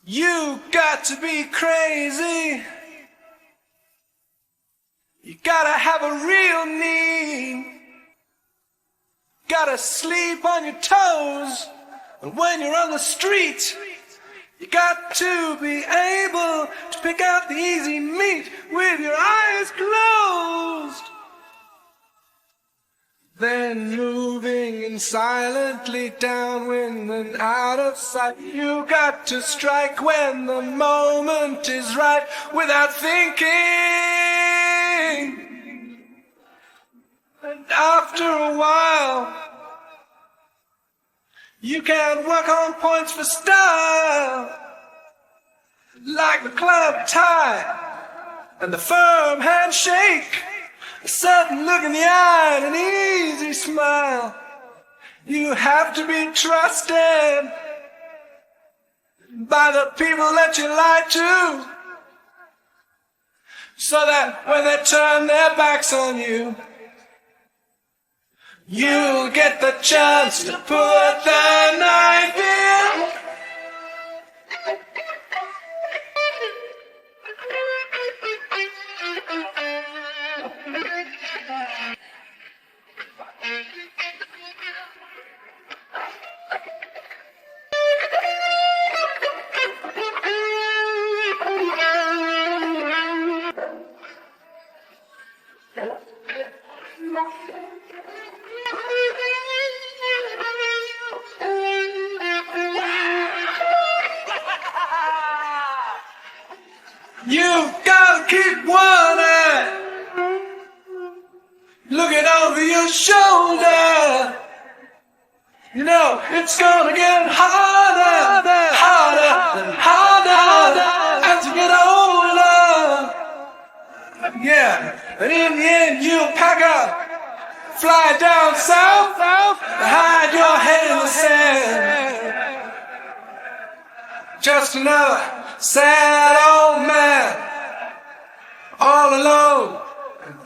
You got to be crazy. You gotta have a real need. Gotta sleep on your toes. And when you're on the street, you got to be able to pick out the easy meat with your eyes closed. Then moving in silently downwind and out of sight, you got to strike when the moment is right without thinking. And after a while, you can work on points for style, like the club tie and the firm handshake, a certain look in the eye and an easy smile. You have to be trusted by the people that you lie to, so that when they turn their backs on you, you'll get the chance to put the knife in. You've got to keep one eye looking over your shoulder. You know, it's gonna get harder, harder, and harder as you get older. Yeah, and in the end you'll pack up, fly down south, and hide your head in the sand. Just another sad old man, all alone,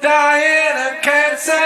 dying of cancer.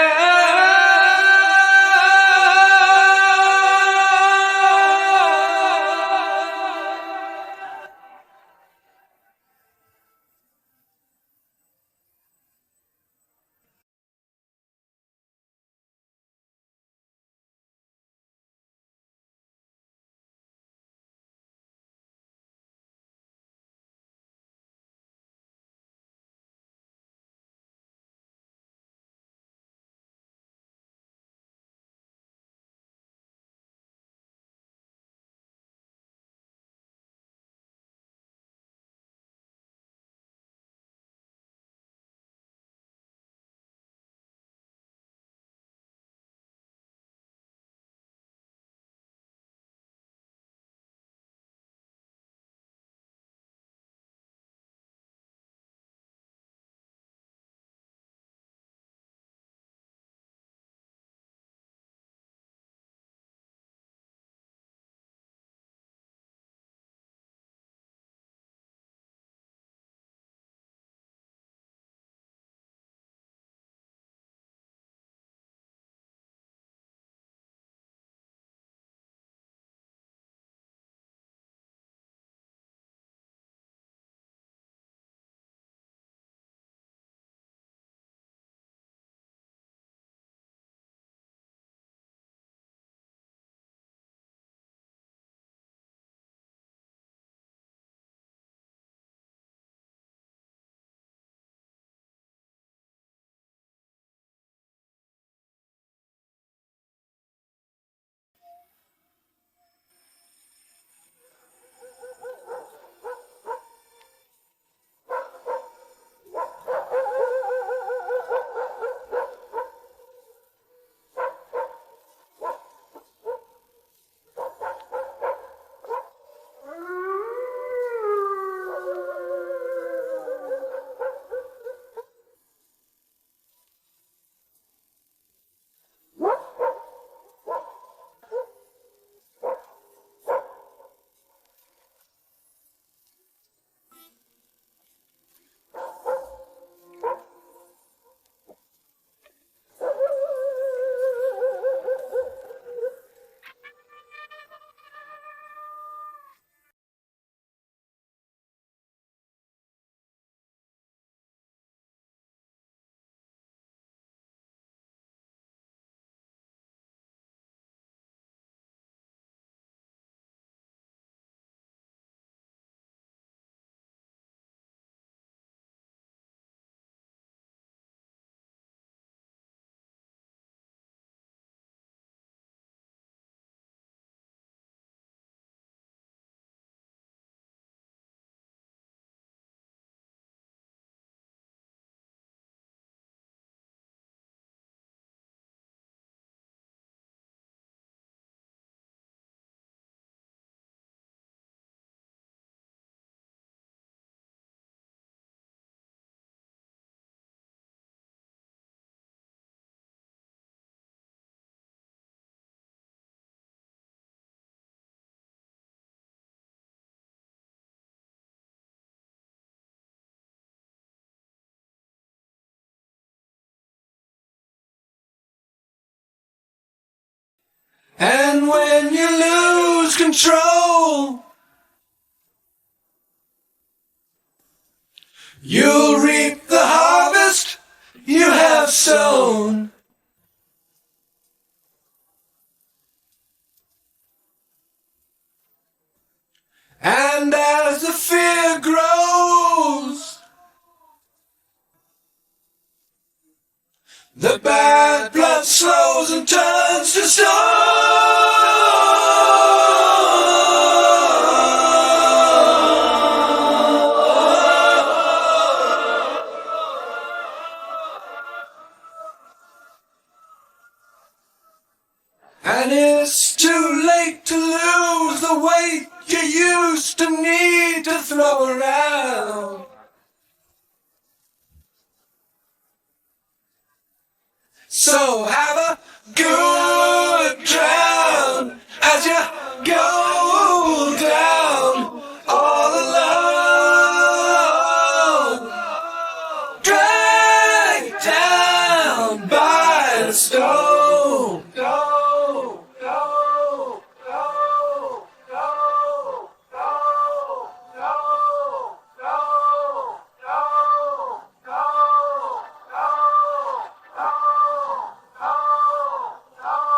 And when you lose control, you'll reap the harvest you have sown. And as the fear grows, the bad blood slows and turns to stone. And it's too late to lose the weight you used to need to throw around. So have a good drown as you go down all alone, dragged down by the stone. Go, go, go, go, go, go, go, go, go, go.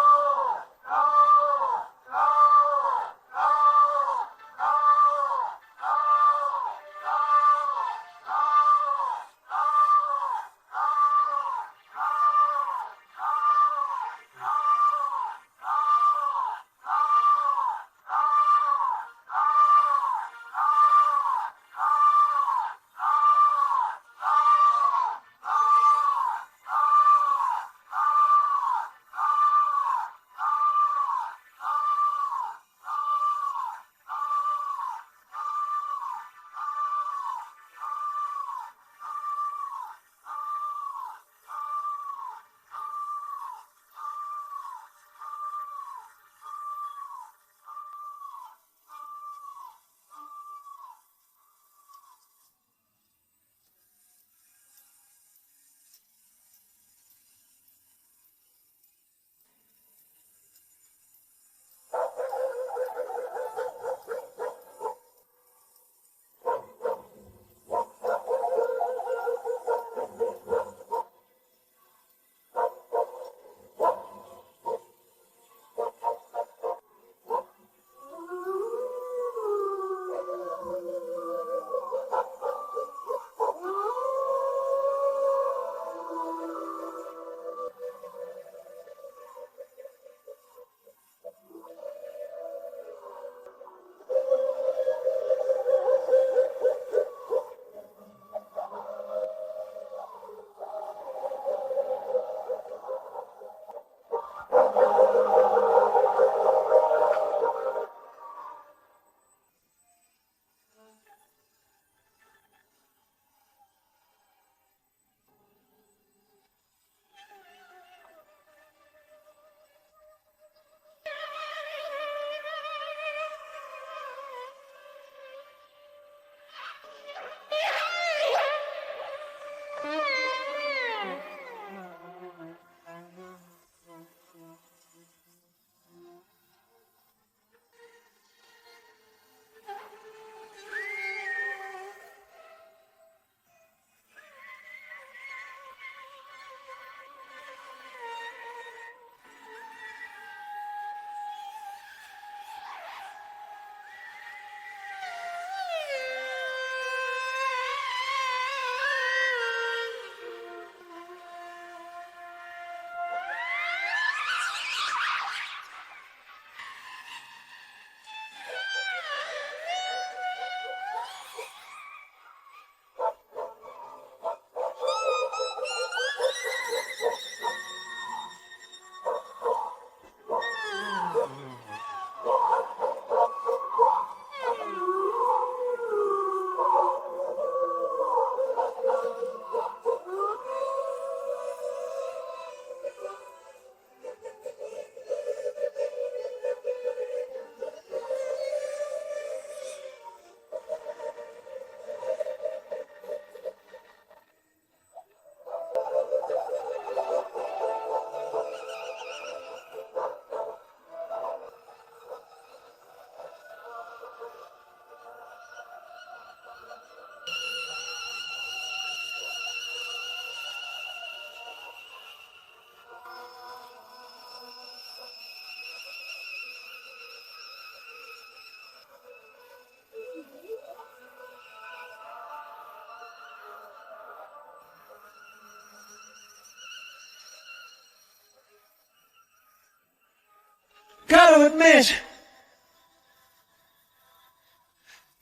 Gotta admit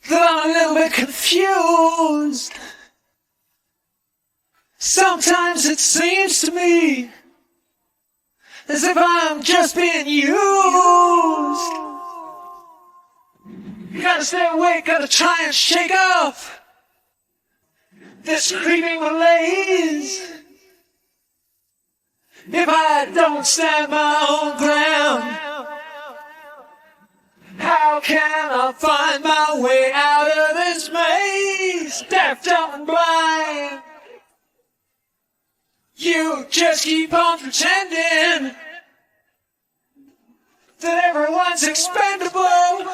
that I'm a little bit confused. Sometimes it seems to me as if I'm just being used. You gotta stay awake, gotta try and shake off this creeping malaise. If I don't stand my own ground, how can I find my way out of this maze? Deaf, dumb, and blind. You just keep on pretending that everyone's expendable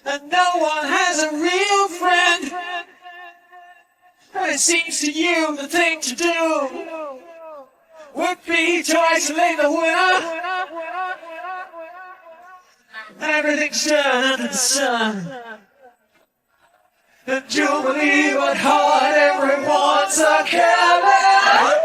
and no one has a real friend. And it seems to you the thing to do would be to isolate the winner, and everything's done under the sun. And you'll believe what heart everyone's a killer.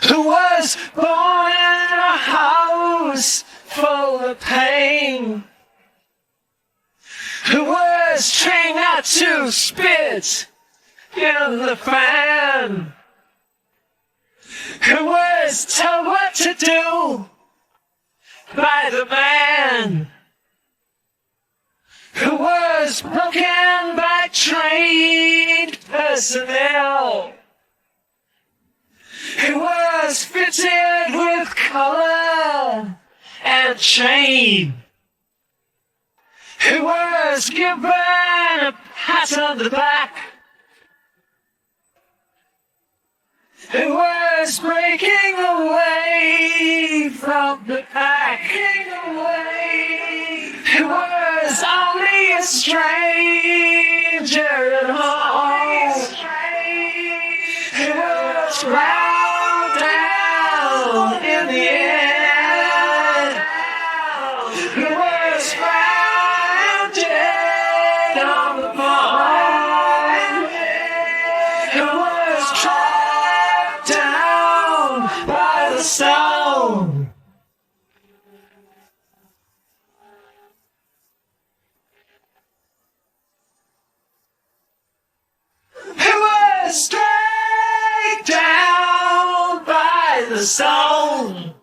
Who was born in a house full of pain, who was trained not to spit in the fan, who was told what to do by the man, who was broken by trained personnel, who was fitted with collar and chain, who was given a pat on the back, who was breaking away from the pack, who was only a stranger at home, who was ground down in the end, who was found dead on the vine, who was tracked down by the stone. Who was dragged down by the stone.